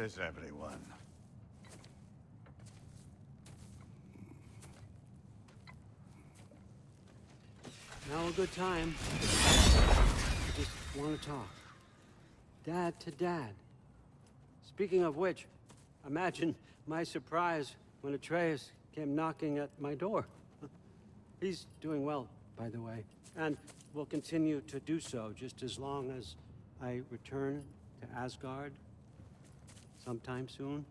is everyone? Now a good time. I just want to talk. Dad to dad. Speaking of which, imagine my surprise when Atreus came knocking at my door. He's doing well, by the way, and will continue to do so just as long as I return to Asgard sometime soon.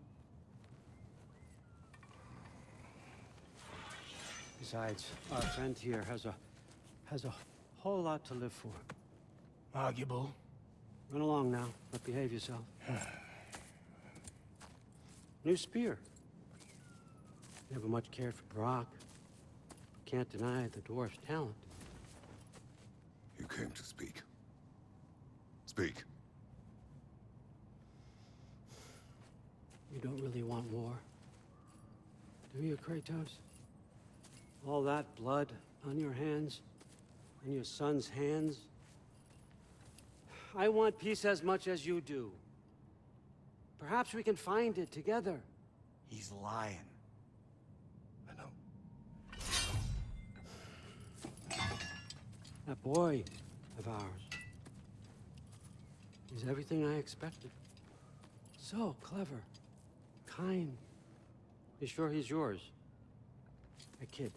Besides, our friend here has a whole lot to live for. Arguable. Run along now. But behave yourself. New spear. Never much cared for Brock. Can't deny the dwarf's talent. You came to speak. Speak. You don't really want war, do you, Kratos? All that blood on your hands, and your son's hands. I want peace as much as you do. Perhaps we can find it together. He's lying. I know. That boy of ours. He's everything I expected. So clever. Kind. You sure he's yours? A kid.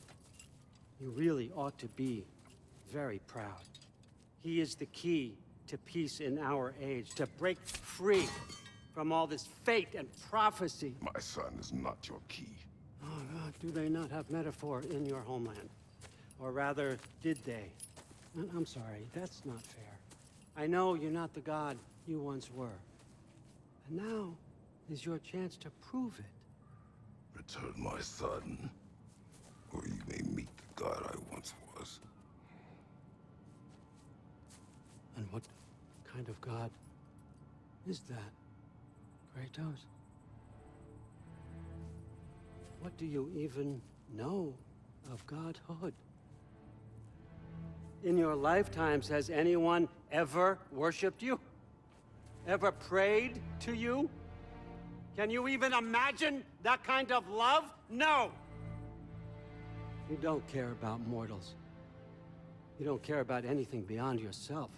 You really ought to be very proud. He is the key to peace in our age, to break free from all this fate and prophecy. My son is not your key. Oh, God, do they not have metaphor in your homeland? Or rather, did they? I'm sorry, that's not fair. I know you're not the god you once were. And now is your chance to prove it. Return my son, or you may meet the god I once was. And what kind of god is that, Kratos? What do you even know of godhood? In your lifetimes, has anyone ever worshipped you? Ever prayed to you? Can you even imagine that kind of love? No! You don't care about mortals. You don't care about anything beyond yourself.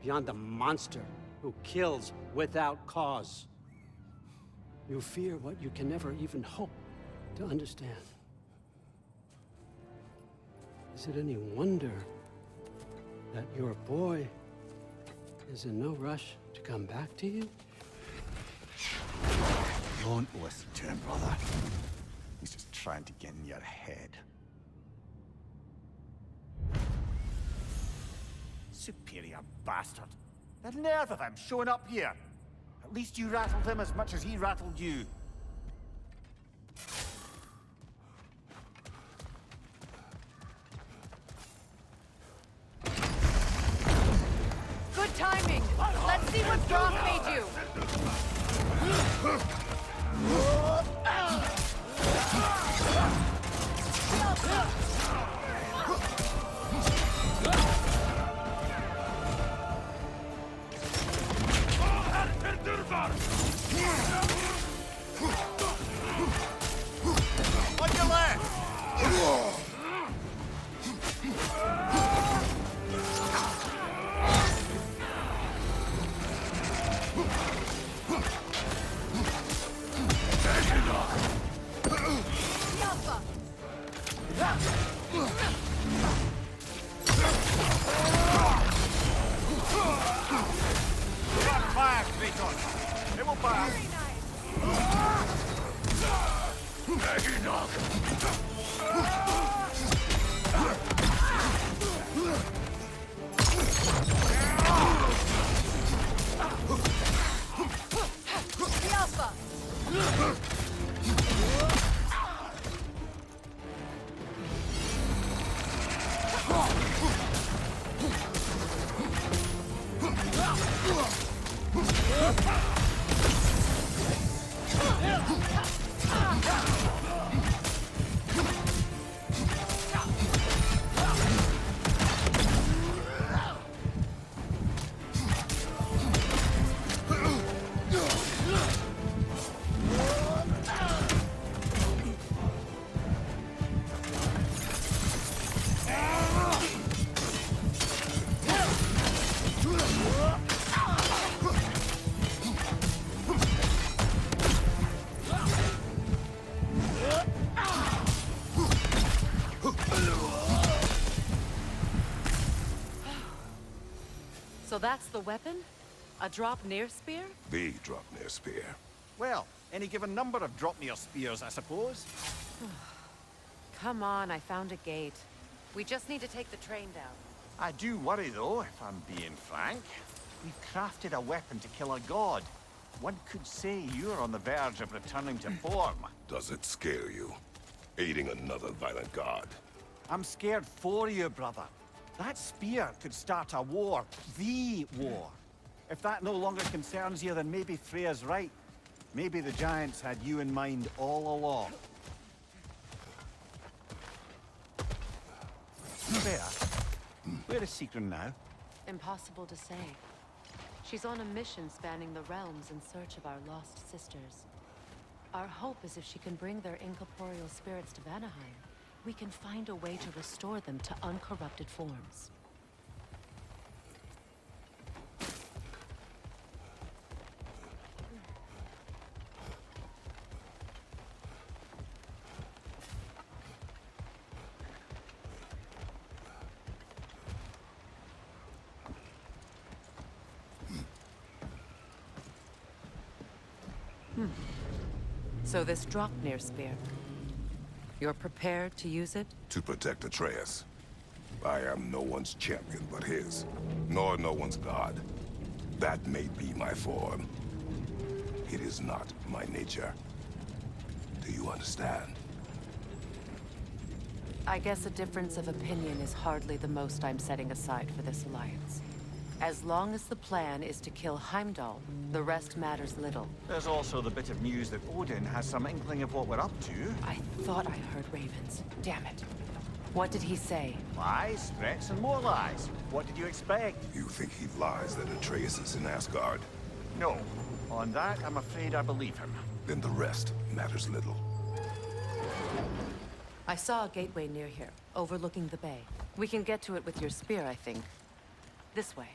Beyond the monster who kills without cause. You fear what you can never even hope to understand. Is it any wonder that your boy is in no rush to come back to you? Don't listen to him, brother. He's just trying to get in your head. Superior bastard. The nerve of him showing up here. At least you rattled him as much as he rattled you. Good timing! Let's see what Brock made you! On your left! Fire, Kratos! It will fire! The Alpha! that's the weapon? A drop-near spear? The drop-near spear. Well, any given number of drop-near spears, I suppose. Come on, I found a gate. We just need to take the train down. I do worry, though, if I'm being frank. We've crafted a weapon to kill a god. One could say you're on the verge of returning to form. Does it scare you? Aiding another violent god? I'm scared for you, brother. That spear could start a war. The war. If that no longer concerns you, then maybe Freya's right. Maybe the Giants had you in mind all along. Freya, where is Sigrun now? Impossible to say. She's on a mission spanning the realms in search of our lost sisters. Our hope is if she can bring their incorporeal spirits to Vanaheim, we can find a way to restore them to uncorrupted forms. So this Draupnir spear, you're prepared to use it? To protect Atreus. I am no one's champion but his, nor no one's god. That may be my form. It is not my nature. Do you understand? I guess a difference of opinion is hardly the most I'm setting aside for this alliance. As long as the plan is to kill Heimdall, the rest matters little. There's also the bit of news that Odin has some inkling of what we're up to. I thought I heard ravens. Damn it. What did he say? Lies, threats, and more lies. What did you expect? You think he lies that Atreus is in Asgard? No. On that, I'm afraid I believe him. Then the rest matters little. I saw a gateway near here, overlooking the bay. We can get to it with your spear, I think. This way.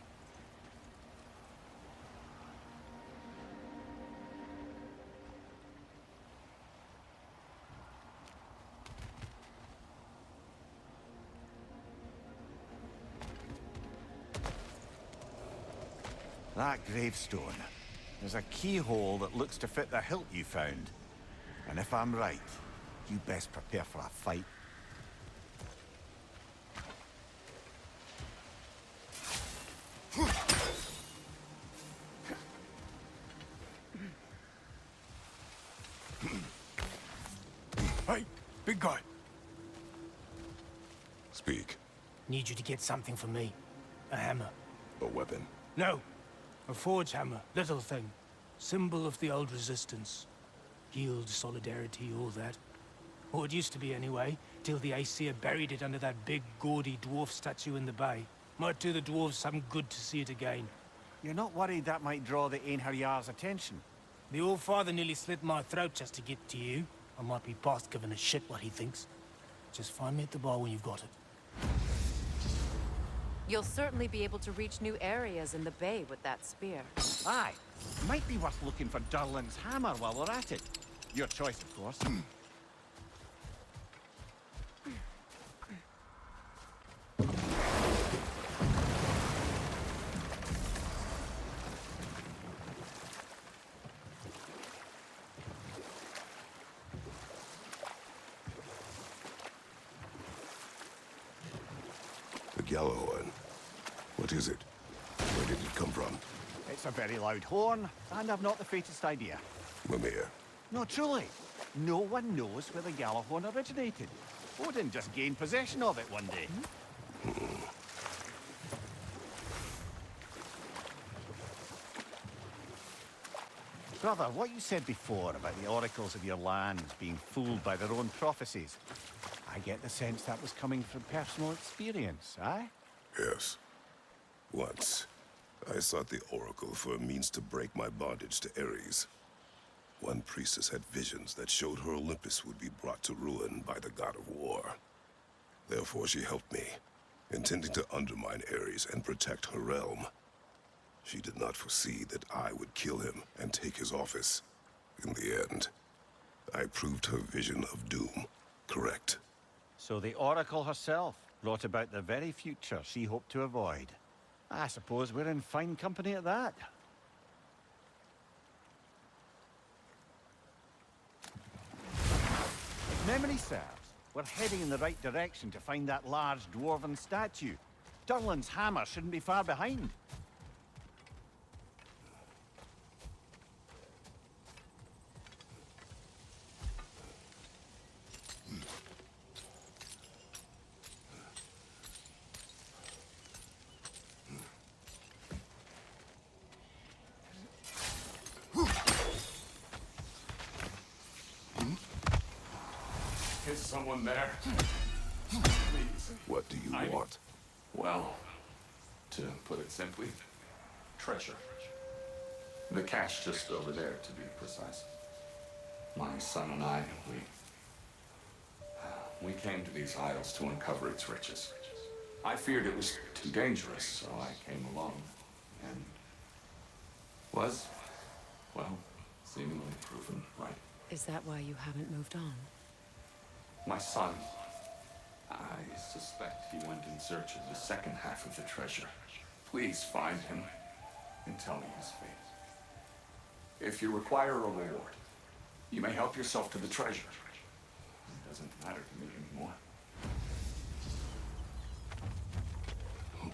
That gravestone. There's a keyhole that looks to fit the hilt you found. And if I'm right, you best prepare for a fight. Hey, big guy. Speak. Need you to get something for me. A hammer. A weapon. No. A forge hammer. Little thing. Symbol of the old resistance. Guild, solidarity, all that. Or it used to be anyway, till the Aesir buried it under that big, gaudy dwarf statue in the bay. Might do the dwarves some good to see it again. You're not worried that might draw the Einherjar's attention? The old father nearly slit my throat just to get to you. I might be past giving a shit what he thinks. Just find me at the bar when you've got it. You'll certainly be able to reach new areas in the bay with that spear. Aye. Might be worth looking for Durlin's hammer while we're at it. Your choice, of course. The Gjallarhorn. What is it? Where did it come from? It's a very loud horn, and I've not the faintest idea. Mimir. No, truly. No one knows where the Gjallarhorn originated. Odin just gained possession of it one day. Brother, what you said before about the oracles of your lands being fooled by their own prophecies, I get the sense that was coming from personal experience, aye? Yes. Once, I sought the Oracle for a means to break my bondage to Ares. One priestess had visions that showed her Olympus would be brought to ruin by the god of war. Therefore she helped me, intending to undermine Ares and protect her realm. She did not foresee that I would kill him and take his office. In the end, I proved her vision of doom correct. So the Oracle herself brought about the very future she hoped to avoid. I suppose we're in fine company at that. If memory serves, we're heading in the right direction to find that large dwarven statue. Durlin's hammer shouldn't be far behind. Is someone there? Please. What do you want? Well, to put it simply, treasure. The cache just over there, to be precise. My son and I, we came to these isles to uncover its riches. I feared it was too dangerous, so I came along, and was, well, seemingly proven right. Is that why you haven't moved on? My son, I suspect he went in search of the second half of the treasure. Please find him and tell me his fate. If you require a reward, you may help yourself to the treasure. It doesn't matter to me anymore.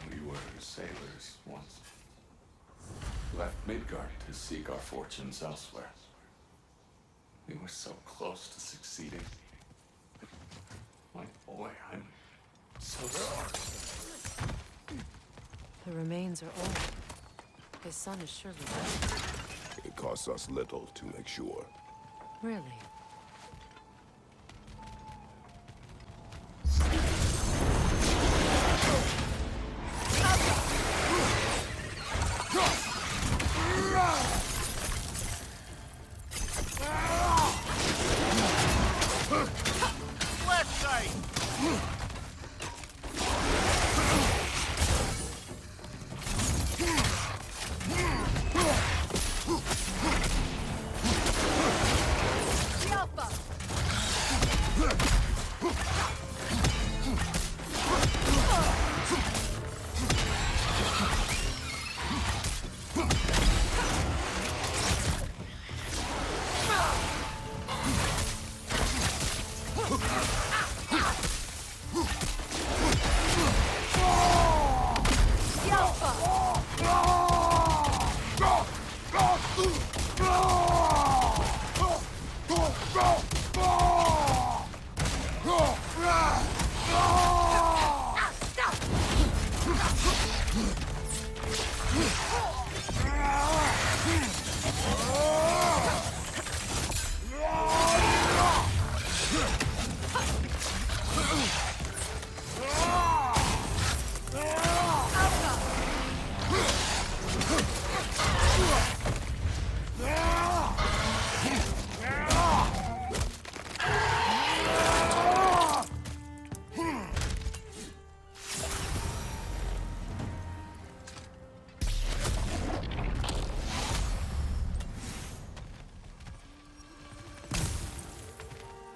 We were sailors once. Left Midgard to seek our fortunes elsewhere. We were so close to succeeding. My boy, I'm so sorry. The remains are old. His son is surely dead. It costs us little to make sure. Really? Left side!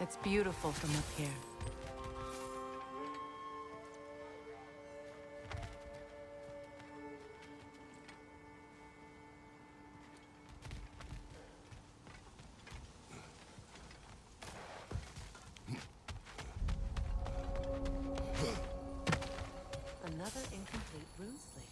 It's beautiful from up here. Another incomplete rune slate.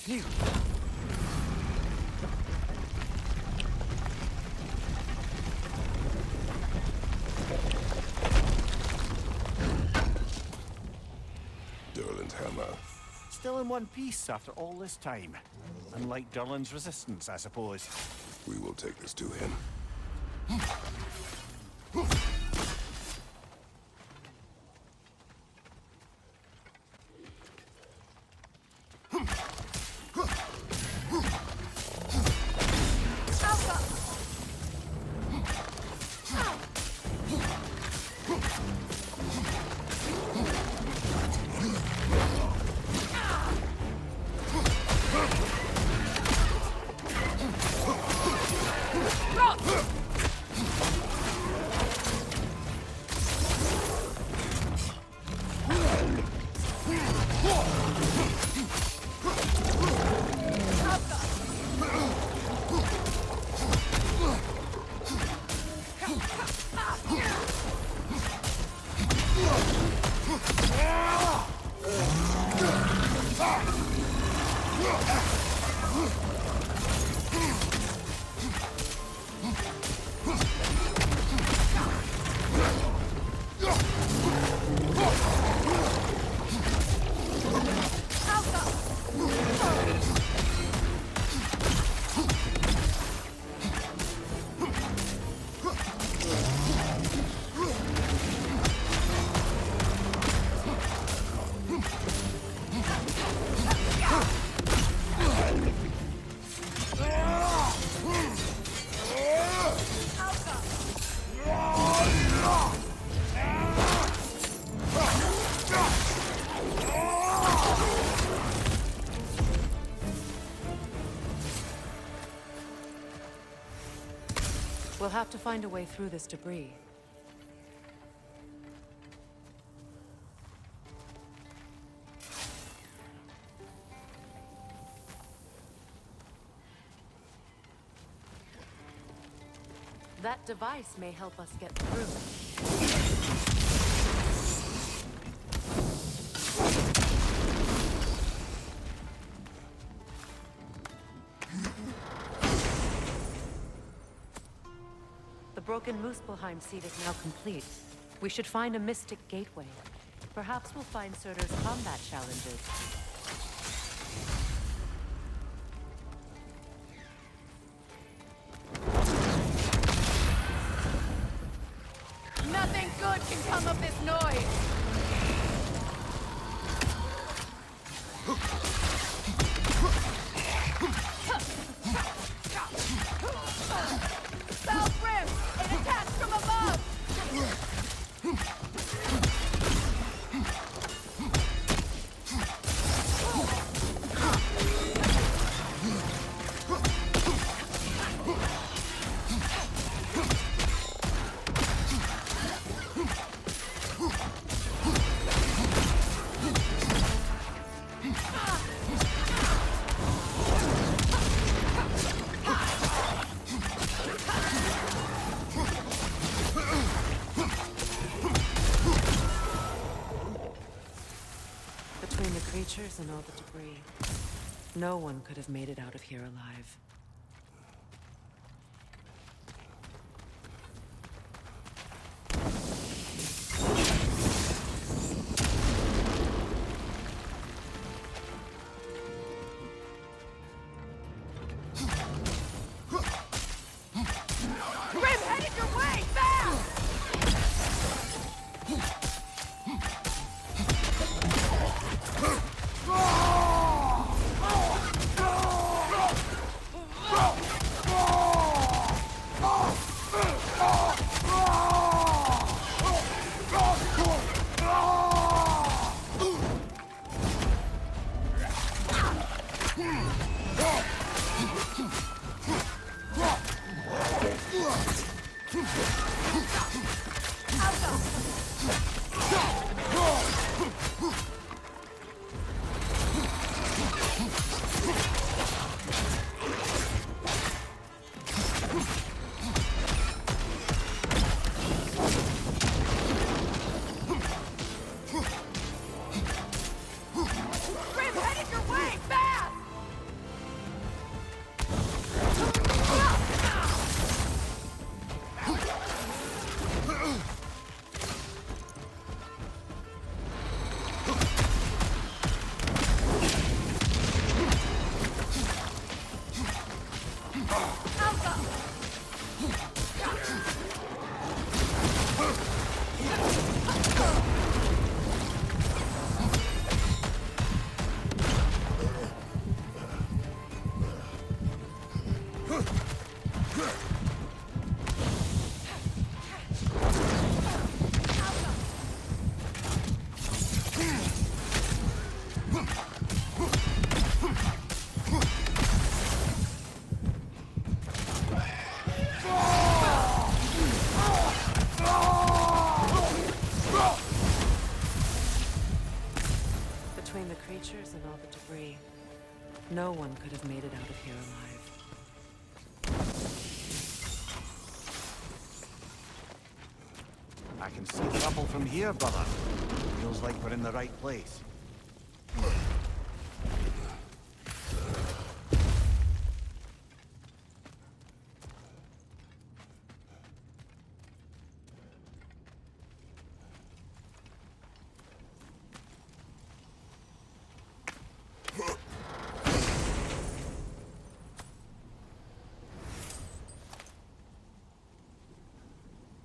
Phew! Durlin's hammer. Still in one piece after all this time. Unlike Durlin's resistance, I suppose. We will take this to him. We'll have to find a way through this debris. That device may help us get through. The broken Muspelheim seed is now complete. We should find a mystic gateway. Perhaps we'll find Surtur's combat challenges. Nothing good can come of this noise! South Rim! It attacks from above! Between the creatures and all the debris, no one could have made it out of here alive. Grim, headed your way! Fast! Grim, headed your way! Fast! Between the creatures and all the debris, no one could have made it out of here alive. I can see the rubble from here, brother. Feels like we're in the right place.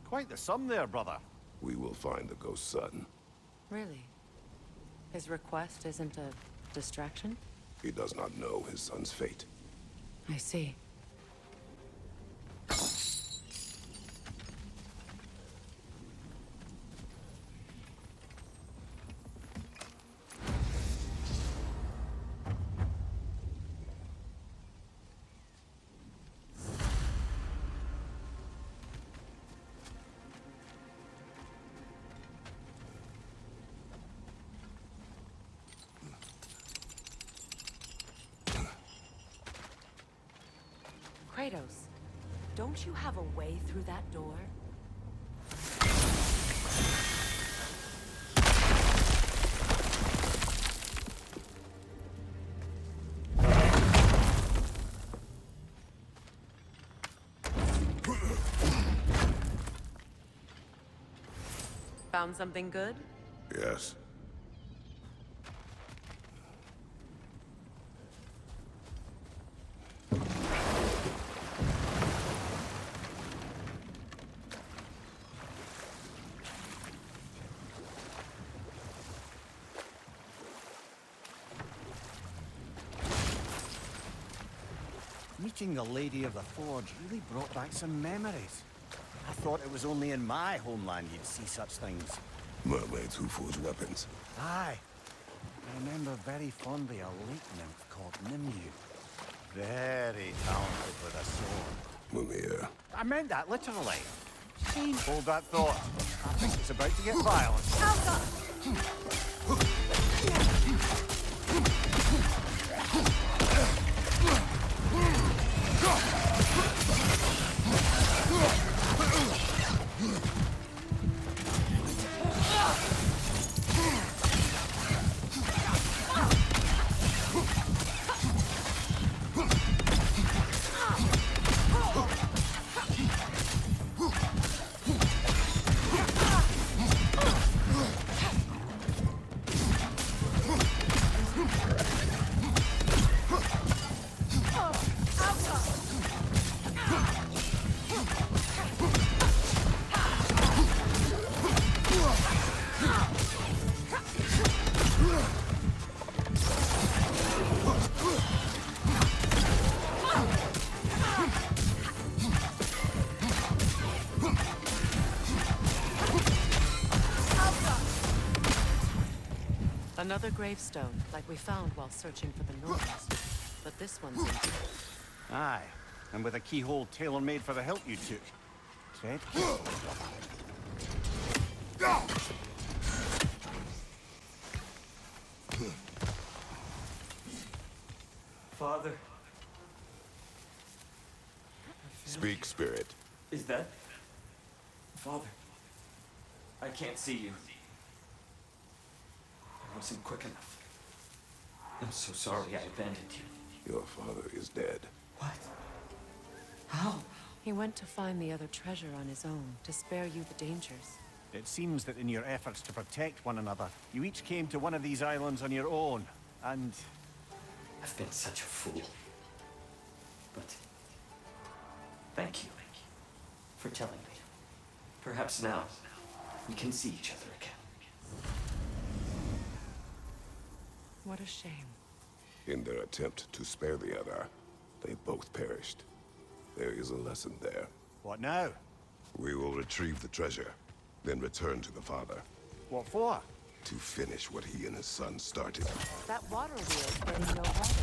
Quite the sum there, brother. We will find the ghost son. Really? His request isn't a distraction? He does not know his son's fate. I see. Kratos, don't you have a way through that door? Found something good? Yes. Meeting the Lady of the Forge really brought back some memories. I thought it was only in my homeland you'd see such things. Mermaids who forge weapons. Aye. I remember very fondly a lake nymph called Nimue. Very talented with a sword. Mumia. I meant that literally. See? Hold that thought. I think it's about to get violent. Another gravestone, like we found while searching for the Norns. But this one's empty. Aye, and with a keyhole tailor-made for the hilt you took. Tread carefully. Father. Speak, spirit. Is that... Father. I can't see you. I wasn't quick enough. I'm so sorry I abandoned you. Your father is dead. What? How? He went to find the other treasure on his own, to spare you the dangers. It seems that in your efforts to protect one another, you each came to one of these islands on your own, and... I've been such a fool. But... thank you for telling me. Perhaps now, we can see each other again. What a shame. In their attempt to spare the other, they both perished. There is a lesson there. What now? We will retrieve the treasure, then return to the father. What for? To finish what he and his son started. That water wheel's getting no water.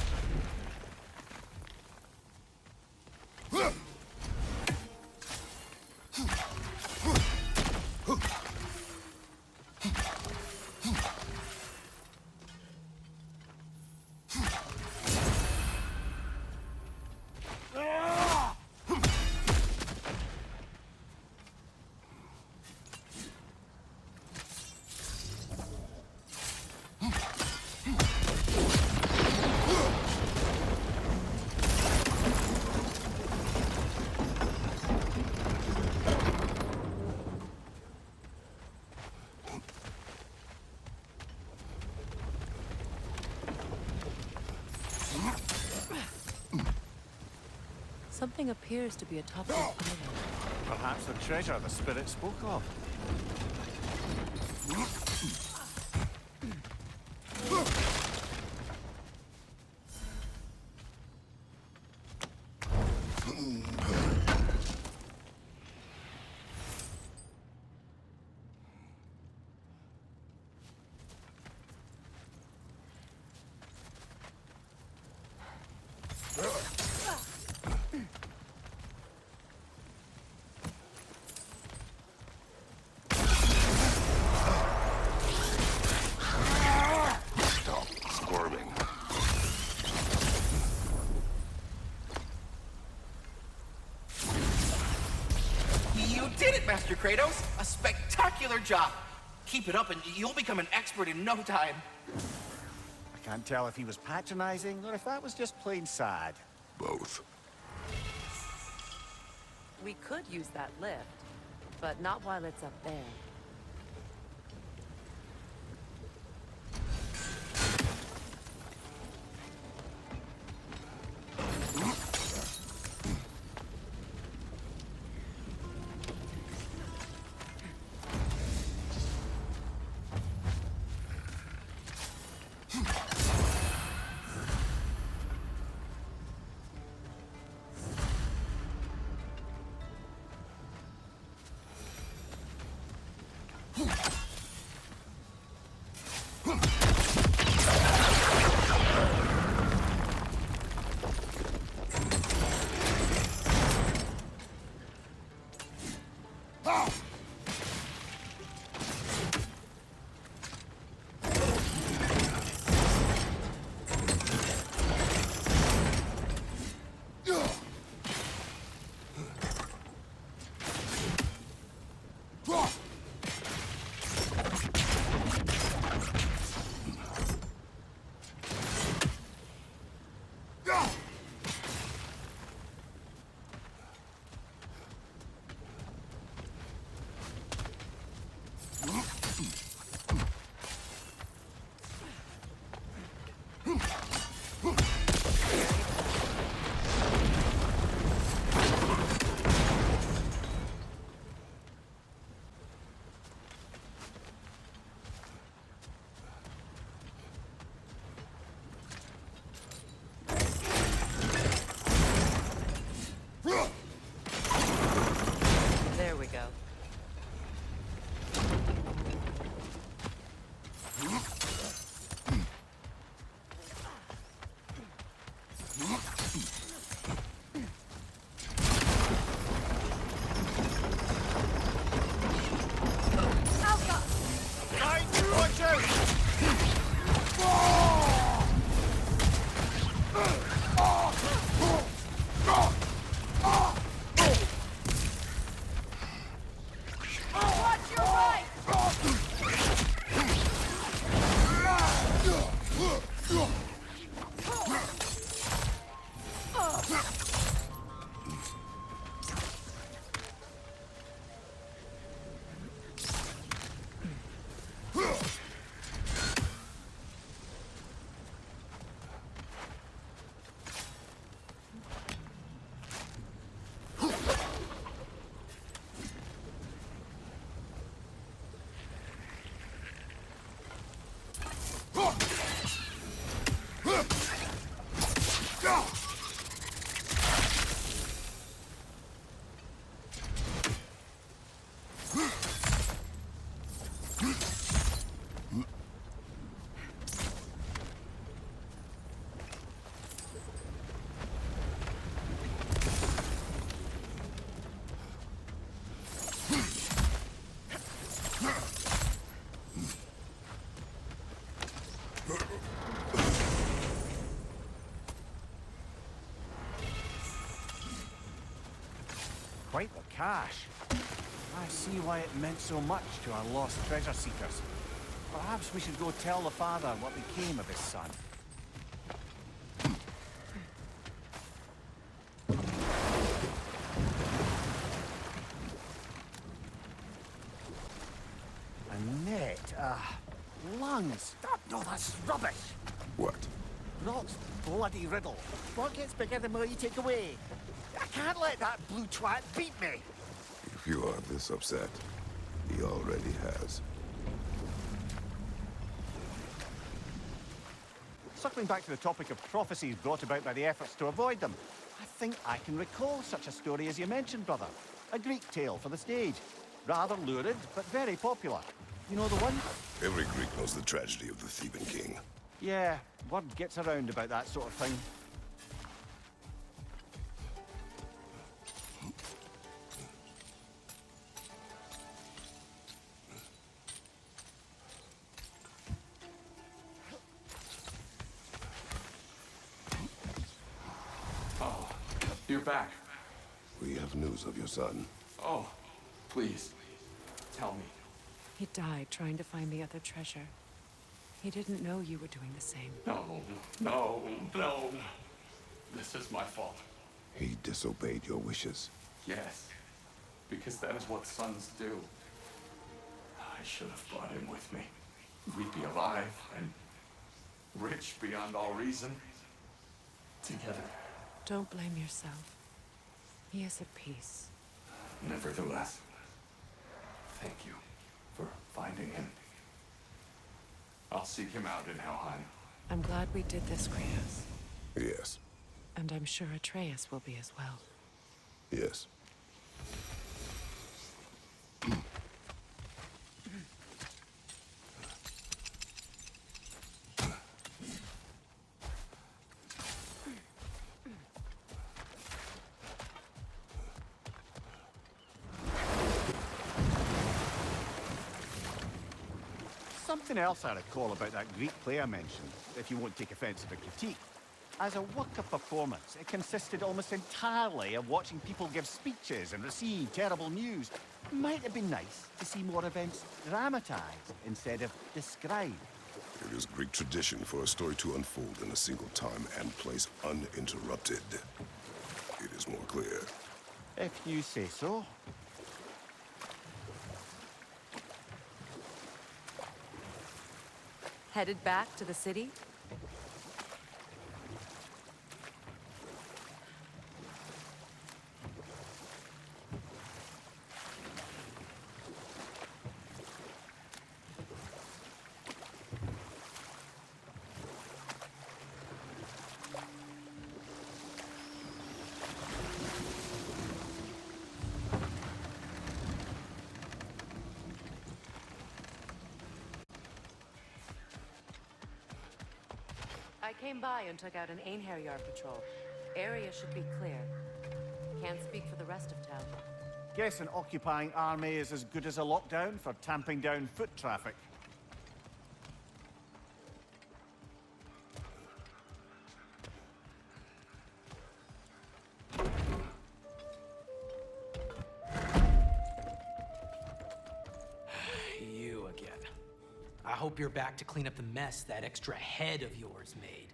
Something appears to be atop the pillar. Perhaps the treasure the spirit spoke of. did it, Master Kratos! A spectacular job! Keep it up and you'll become an expert in no time. I can't tell if he was patronizing or if that was just plain sad. Both. We could use that lift, but not while it's up there. There we go. Watch out! Watch your right! Quite the cache. I see why it meant so much to our lost treasure seekers. Perhaps we should go tell the father what became of his son. A net, lungs. No, that's rubbish. What? Rot's bloody riddle. What gets bigger the more you take away? I can't let that blue twat beat me. If you are this upset, he already has. Circling back to the topic of prophecies brought about by the efforts to avoid them, I think I can recall such a story as you mentioned, brother. A Greek tale for the stage. Rather lurid, but very popular. You know the one? Every Greek knows the tragedy of the Theban king. Yeah, word gets around about that sort of thing. Oh, you're back. We have news of your son. Oh, Please, tell me. He died trying to find the other treasure. He didn't know you were doing the same. No. This is my fault. He disobeyed your wishes. Yes, because that is what sons do. I should have brought him with me. We'd be alive and rich beyond all reason. Together. Don't blame yourself. He is at peace. Nevertheless, thank you for finding him. I'll seek him out in Helheim. I'm glad we did this, Kratos. Yes. And I'm sure Atreus will be as well. Yes. Something else I recall about that Greek play I mentioned, if you won't take offence at the critique. As a work of performance, it consisted almost entirely of watching people give speeches and receive terrible news. Might have been nice to see more events dramatized instead of described. It is Greek tradition for a story to unfold in a single time and place uninterrupted. It is more clear. If you say so. Headed back to the city? I came by and took out an Einherjar patrol. Area should be clear. Can't speak for the rest of town. Guess an occupying army is as good as a lockdown for tamping down foot traffic. You again. I hope you're back to clean up the mess that extra head of yours made.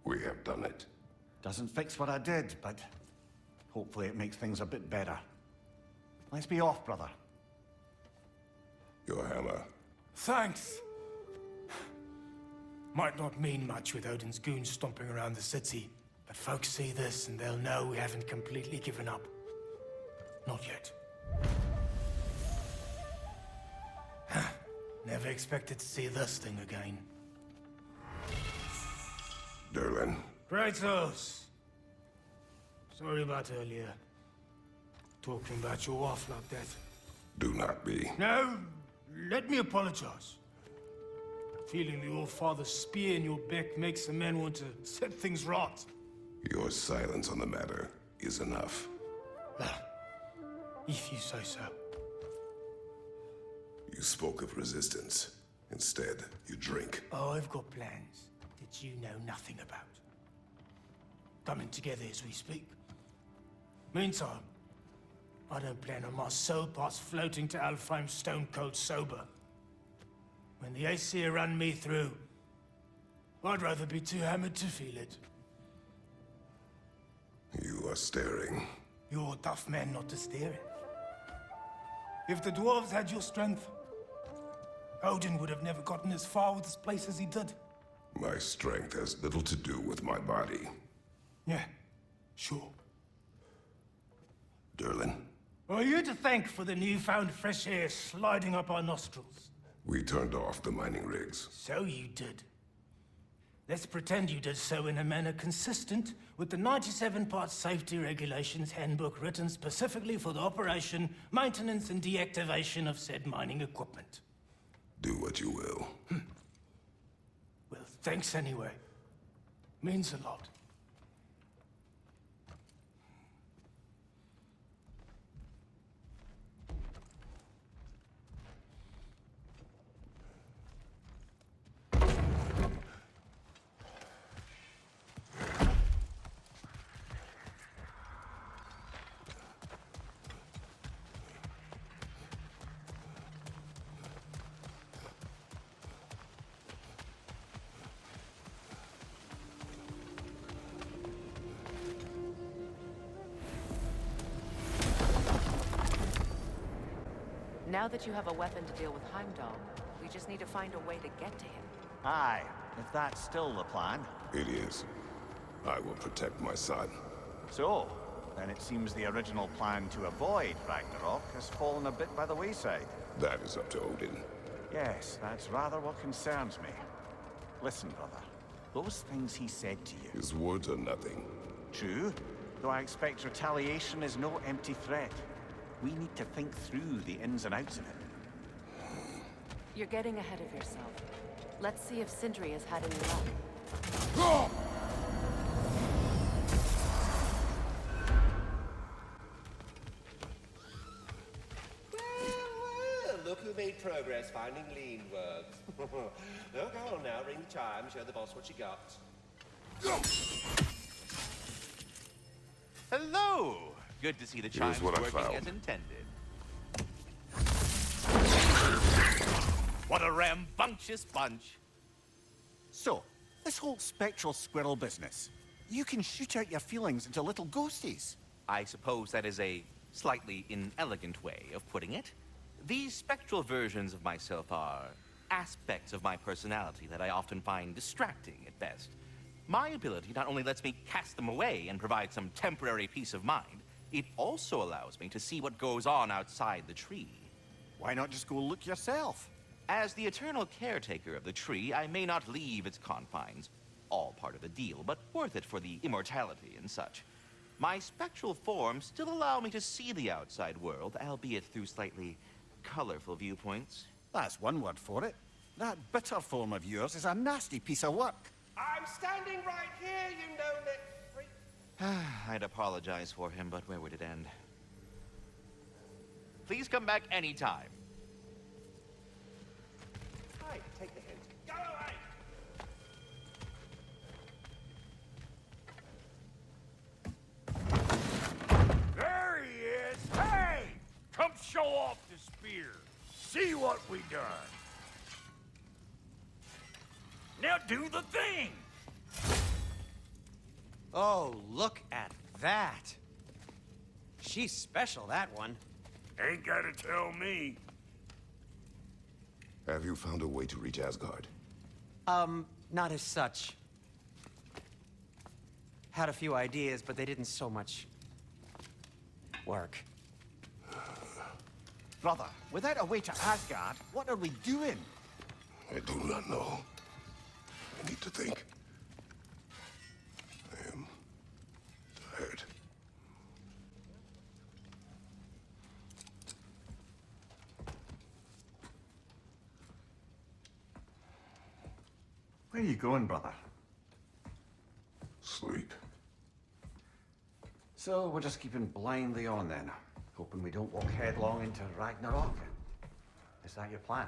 We have done it. Doesn't fix what I did, but hopefully it makes things a bit better. Let's be off, brother. Your hammer. Thanks. Might not mean much with Odin's goons stomping around the city, but folks see this and they'll know we haven't completely given up. Not yet. Never expected to see this thing again. Derlin. Kratos! Sorry about earlier. Talking about your wife like that. Do not be. No, let me apologize. Feeling the All-Father's spear in your back makes a man want to set things right. Your silence on the matter is enough. If you say so. You spoke of resistance. Instead, you drink. Oh, I've got plans that you know nothing about. Coming together as we speak. Meantime, I don't plan on my soul parts floating to Alfheim stone cold sober. When the Aesir run me through, I'd rather be too hammered to feel it. You are staring. You're a tough man not to stare at. If the dwarves had your strength, Odin would have never gotten as far with this place as he did. My strength has little to do with my body. Yeah, sure. Derlin, Are you to thank for the newfound fresh air sliding up our nostrils? we turned off the mining rigs. So you did. Let's pretend you did so in a manner consistent with the 97-part safety regulations handbook written specifically for the operation, maintenance, and deactivation of said mining equipment. Do what you will. Well, thanks anyway. Means a lot. Now that you have a weapon to deal with Heimdall, we just need to find a way to get to him. Aye, if that's still the plan. It is. I will protect my son. So, then it seems the original plan to avoid Ragnarok has fallen a bit by the wayside. That is up to Odin. Yes, that's rather what concerns me. Listen, brother. Those things he said to you. His words are nothing. True, though I expect retaliation is no empty threat. We need to think through the ins and outs of it. You're getting ahead of yourself. Let's see if Sindri has had any luck. Well, look who made progress finding lean words. No, go on now, ring the chime, show the boss what you got. Hello! Good to see the chimes what I working found. as intended. What a rambunctious bunch. So, this whole spectral squirrel business. You can shoot out your feelings into little ghosties. I suppose that is a slightly inelegant way of putting it. These spectral versions of myself are aspects of my personality that I often find distracting at best. My ability not only lets me cast them away and provide some temporary peace of mind, it also allows me to see what goes on outside the tree. Why not just go look yourself? As the eternal caretaker of the tree, I may not leave its confines. All part of the deal, but worth it for the immortality and such. My spectral forms still allow me to see the outside world, albeit through slightly colorful viewpoints. That's one word for it. That bitter form of yours is a nasty piece of work. I'm standing right here, you no-neck freak. I'd apologize for him, but where would it end? Please come back anytime. Hi, take the hint. Go away! There he is! Hey! Come show off the spear. See what we done. Now do the thing! Oh, look at that. She's special, that one. Ain't gotta tell me. Have you found a way to reach Asgard? Not as such. Had a few ideas, but they didn't so much work. Brother, without a way to Asgard, what are we doing? I do not know. I need to think. I am tired. Where are you going, brother? Sleep. So we're just keeping blindly on then, hoping we don't walk headlong into Ragnarok. Is that your plan?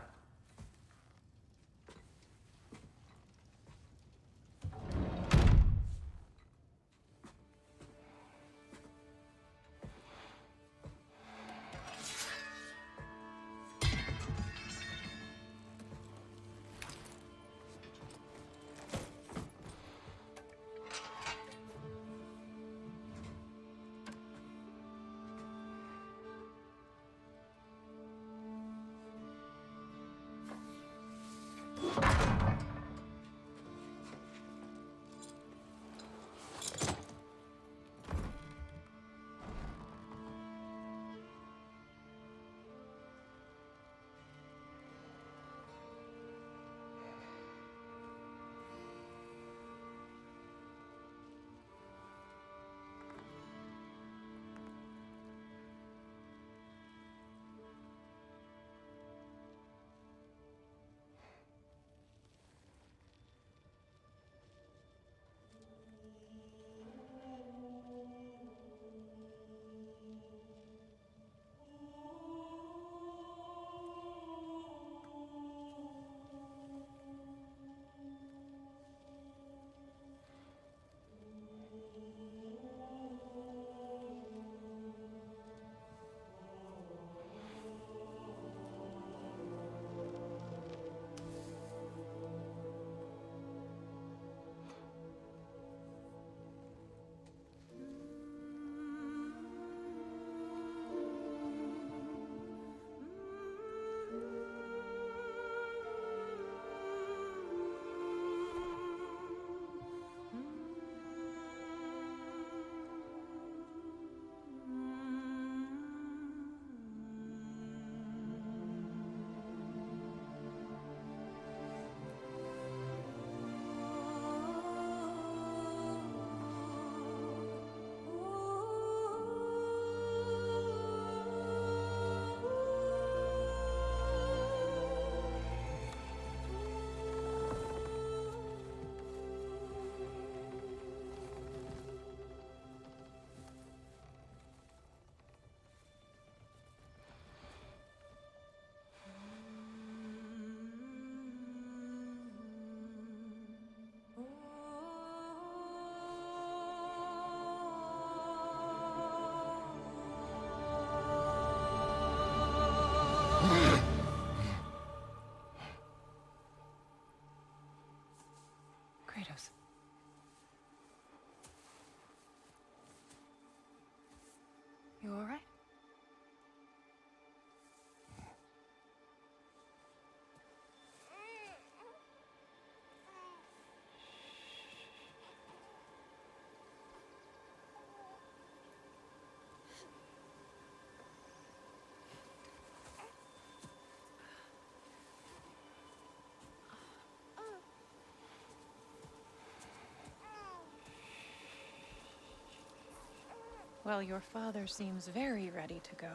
Well, your father seems very ready to go.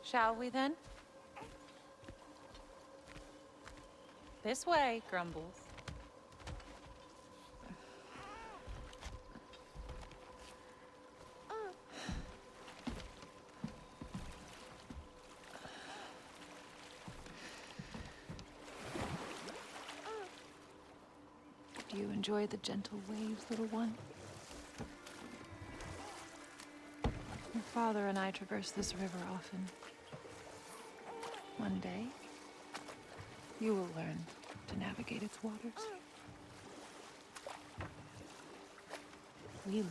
Shall we then? This way, Grumbles. Do you enjoy the gentle waves, little one? Your father and I traverse this river often. One day, you will learn to navigate its waters. We live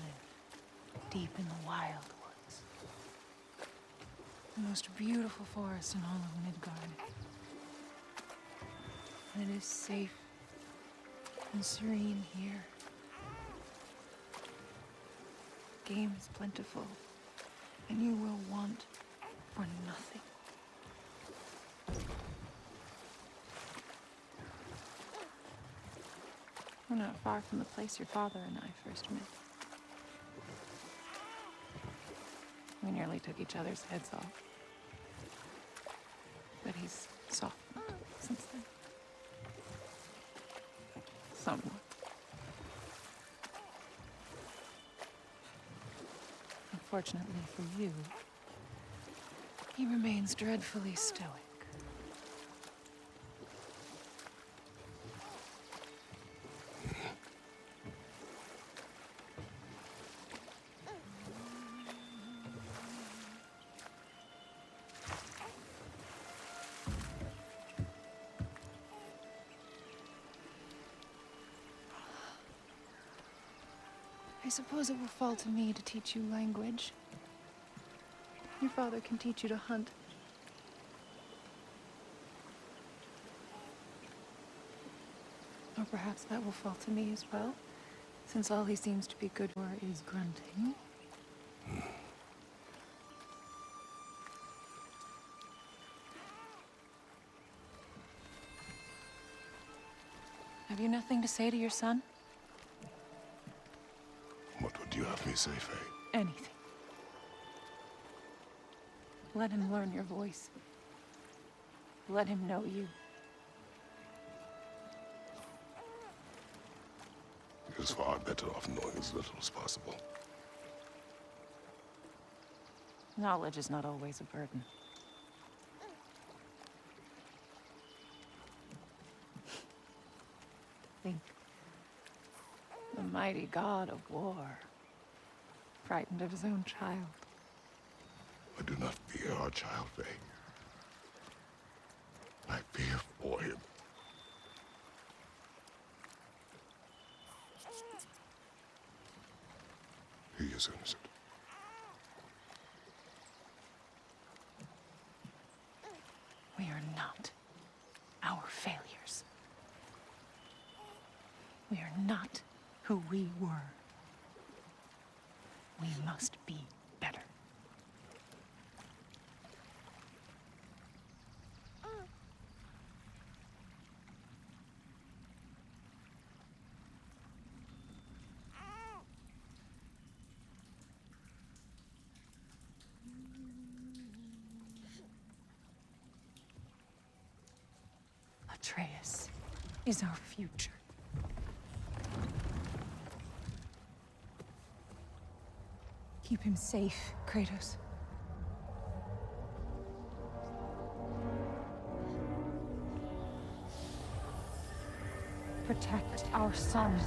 deep in the wild woods. The most beautiful forest in all of Midgard. And it is safe and serene here. Game is plentiful, and you will want for nothing. We're not far from the place your father and I first met. We nearly took each other's heads off. But he's softened since then. Somewhat. Unfortunately for you, he remains dreadfully stoic. I suppose it will fall to me to teach you language. Your father can teach you to hunt. Or perhaps that will fall to me as well, since all he seems to be good for is grunting. Have you nothing to say to your son? What would you have me say, Faye? Anything. Let him learn your voice. Let him know you. He is far better off knowing as little as possible. Knowledge is not always a burden. Think. The mighty god of war, frightened of his own child. I do not fear our child, Faye. I fear for him. He is innocent. We are not our failures. We are not who we were. We must be better. Atreus is our future. Keep him safe, Kratos. Protect our son.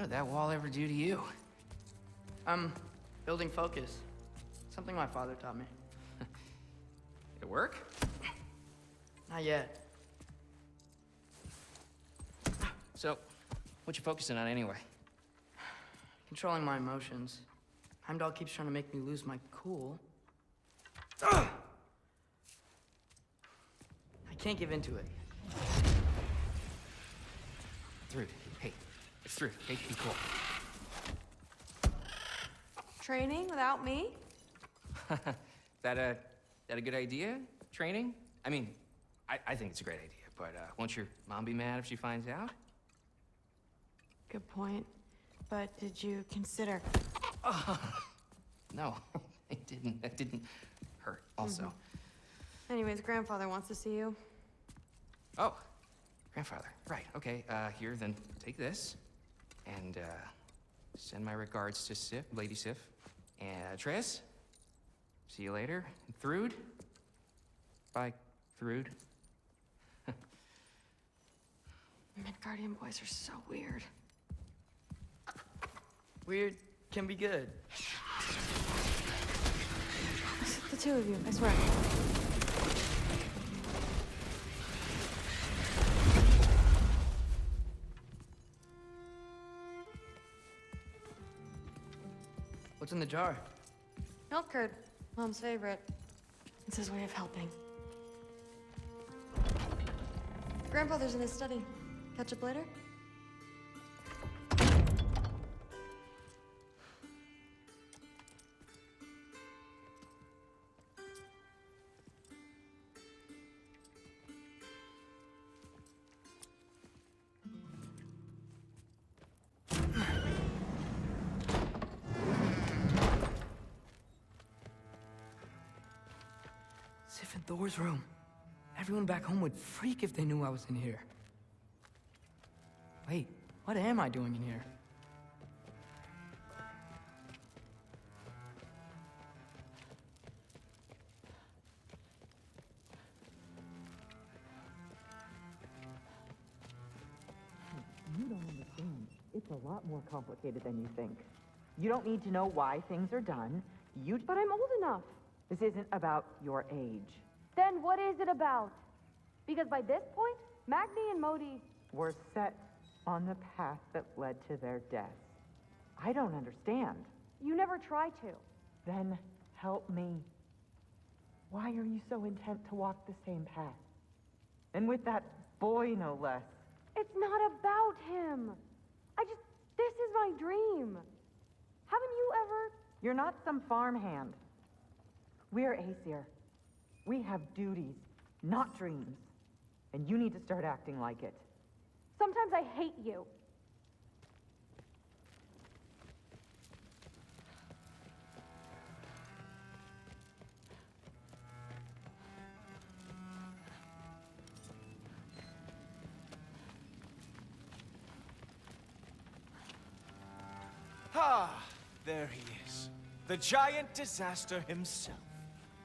did that wall ever do to you? Building focus. Something my father taught me. Did it work? Not yet. So, what you focusing on anyway? Controlling my emotions. Heimdall keeps trying to make me lose my cool. I can't give into it. Thrud, hey, it's Thrud. Hey, be cool. Training without me? That a good idea? Training? I mean, I think it's a great idea, but won't your mom be mad if she finds out? Good point. But did you consider... No, it didn't. That didn't hurt, also. Anyways, grandfather wants to see you. Oh, grandfather. Right, okay. Here, then take this. And, send my regards to Sif, Lady Sif. And, Triss. See you later. And Thrud. Bye, Thrud. Midgardian boys are so weird. Weird can be good. The two of you, I swear. What's in the jar? Milk curd, Mom's favorite. It's his way of helping. Grandfather's in his study. Catch up later? Sif and Thor's room. Everyone back home would freak if they knew I was in here. Wait, what am I doing in here? You don't understand. It's a lot more complicated than you think. You don't need to know why things are done. But I'm old enough. This isn't about your age. Then what is it about? Because by this point, Magni and Modi Were set on the path that led to their death. I don't understand. You never try to. Then help me. Why are you so intent to walk the same path? And with that boy, no less. It's not about him. This is my dream. Haven't you ever? You're not some farmhand. We're Aesir. We have duties, not dreams. And you need to start acting like it. Sometimes I hate you. Ah, there he is. The giant disaster himself.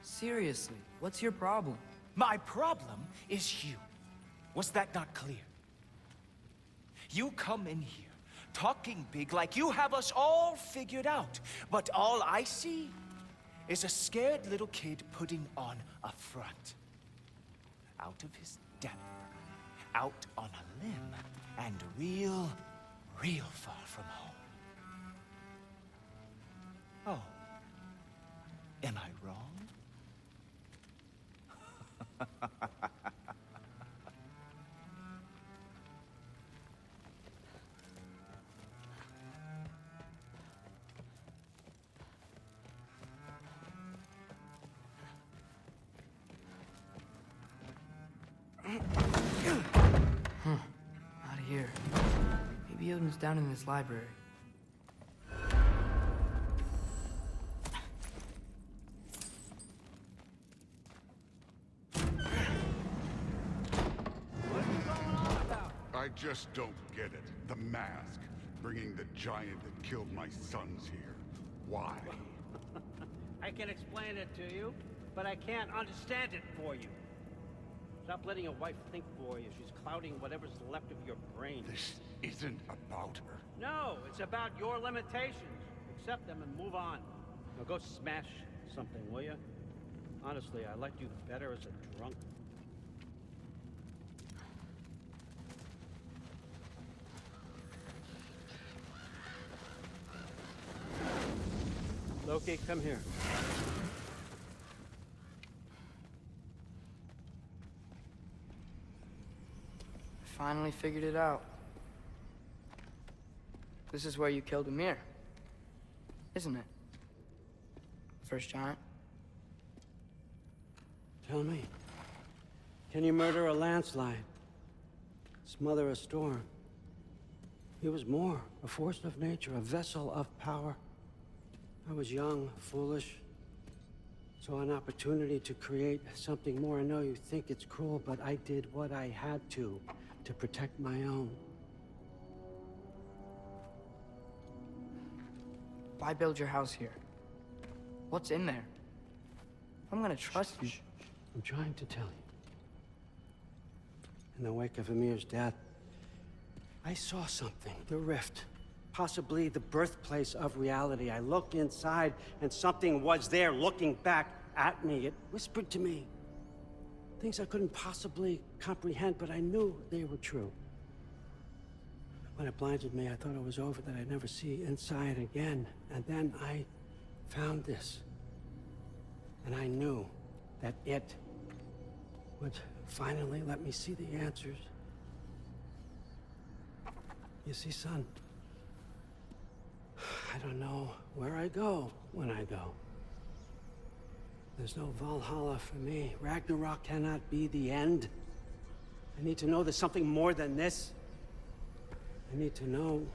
Seriously, what's your problem? My problem is you. Was that not clear? You come in here, talking big like you have us all figured out. But all I see is a scared little kid putting on a front. Out of his depth, out on a limb, and real far from home. Oh, am I wrong? Out of here. Maybe Odin's down in this library. I just don't get it. The mask, bringing the giant that killed my sons here. Why? I can explain it to you, but I can't understand it for you. Stop letting your wife think for you. She's clouding whatever's left of your brain. isn't about her. No, it's about your limitations. Accept them and move on. Now go smash something, will you? Honestly, I liked you better as a drunk. Loki, come here. Finally figured it out. This is where you killed Ymir, isn't it? First giant. Tell me, can you murder a landslide? Smother a storm? He was more, a force of nature, a vessel of power. I was young, foolish, saw an opportunity to create something more. I know you think it's cruel, but I did what I had to protect my own. Why build your house here? What's in there? I'm gonna trust you. I'm trying to tell you. In the wake of Ymir's death, I saw something, the rift. Possibly the birthplace of reality. I looked inside, and something was there looking back at me. It whispered to me things I couldn't possibly comprehend, but I knew they were true. When it blinded me, I thought it was over, that I'd never see inside again. And then I found this. And I knew that it would finally let me see the answers. You see, son, I don't know where I go when I go. There's no Valhalla for me. Ragnarök cannot be the end. I need to know there's something more than this. I need to know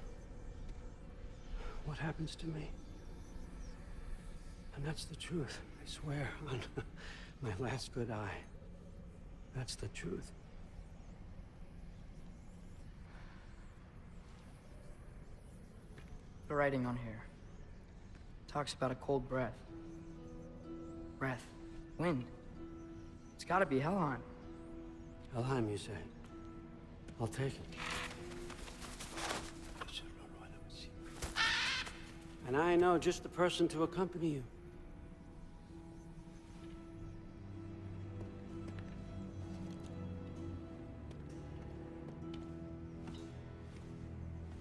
what happens to me. And that's the truth, I swear, on my last good eye. That's the truth. The writing on here talks about a cold breath. Breath. Wind. It's gotta be Helheim. Helheim, you say? I'll take it. And I know just the person to accompany you.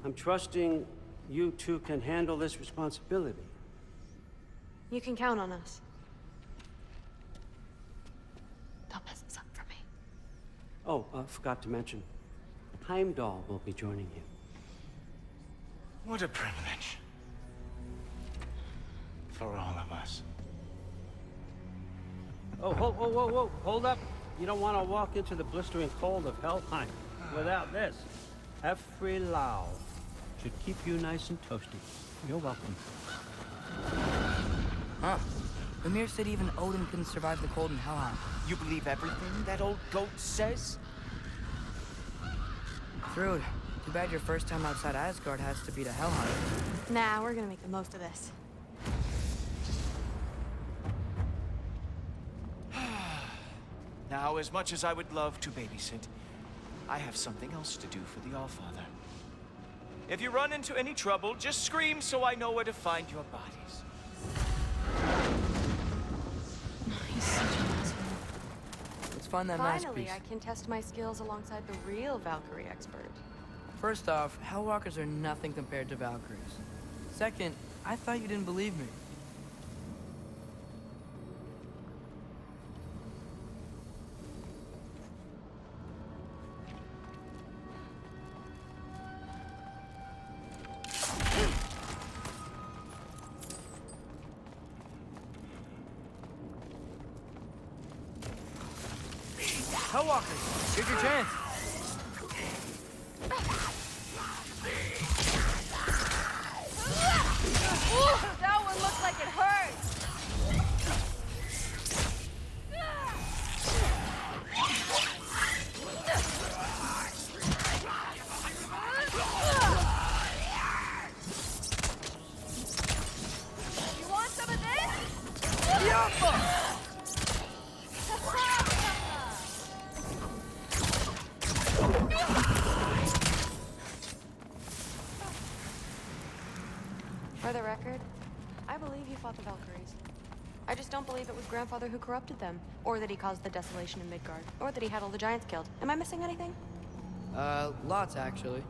I'm trusting you two can handle this responsibility. You can count on us. Don't mess this up for me. Oh, forgot to mention, Heimdall will be joining you. What a privilege. For all of us. Oh, whoa, hold up. You don't want to walk into the blistering cold of Helheim without this. Every Lao should keep you nice and toasty. You're welcome. Huh. Ymir said even Odin couldn't survive the cold in Helheim. You believe everything that old goat says? Thrud, too bad your first time outside Asgard has to be to Helheim. Nah, we're gonna make the most of this. Now, as much as I would love to babysit, I have something else to do for the Allfather. If you run into any trouble, just scream so I know where to find your bodies. He's such an asshole. Let's find that Finally, masterpiece. I can test my skills alongside the real Valkyrie expert. First off, Hellwalkers are nothing compared to Valkyries. Second, I thought you didn't believe me. Hellwalkers, here's your chance. Ooh, that one looks like it hurts. You want some of this? Yeah. For the record, I believe you fought the Valkyries. I just don't believe it was Grandfather who corrupted them, or that he caused the desolation in Midgard, or that he had all the giants killed. Am I missing anything? Lots, actually.